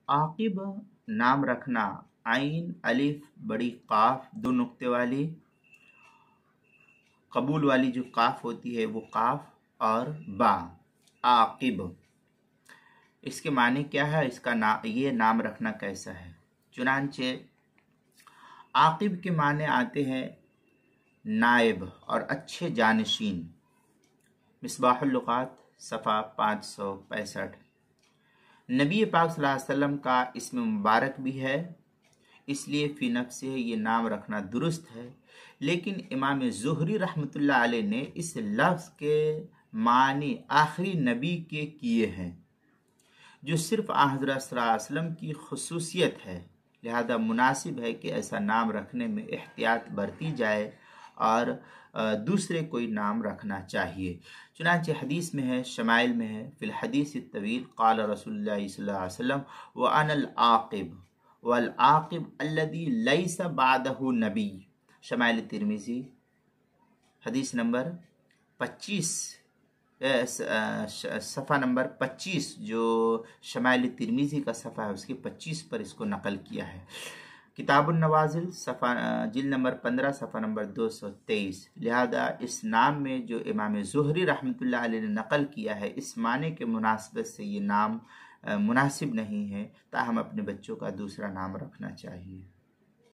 आकिब नाम रखना, आइन अलिफ बड़ी काफ दो नुक्ते वाली, कबूल वाली जो काफ होती है वो काफ और बा, आकिब। इसके माने क्या है, इसका ये नाम रखना कैसा है। चुनांचे आकिब के माने आते हैं नायब और अच्छे जानशीन। मिसबाहुल लुगात सफ़ा 565। नबी पाक सल्लल्लाहु अलैहि वसल्लम का इसमें मुबारक भी है, इसलिए फ़ी नफ्से ये नाम रखना दुरुस्त है। लेकिन इमाम ज़ुहरी रहमतुल्लाह अलैह ने इस लफ्ज़ के मानी आखिरी नबी के किए हैं, जो सिर्फ हज़रत सल्लल्लाहु अलैहि वसल्लम की खुसूसियत है। लिहाजा मुनासिब है कि ऐसा नाम रखने में एहतियात बरती जाए और दूसरे कोई नाम रखना चाहिए। चुनांचे हदीस में है, शमाइल में है, फिल हदीस तवील क़ाल रसूलुल्लाह सल्लल्लाहु अलैहि वसल्लम व अनल आकिब वल आकिब अल्लज़ी लैसा बादहु नबी। शमाइल तिरमिज़ी हदीस नंबर 25, सफ़ा नंबर 25, जो शमाइल तिरमिज़ी का सफ़ा है उसके 25 पर इसको नकल किया है। किताबुन नवाजिल सफ़ा जिल्द नंबर 15 सफ़ा नंबर 223। लिहाजा इस नाम में जो इमाम ज़ुहरी रहमतुल्लाह अलैह ने नकल किया है, इस माने के मुनासिबत से ये नाम मुनासिब नहीं है, ताहम अपने बच्चों का दूसरा नाम रखना चाहिए।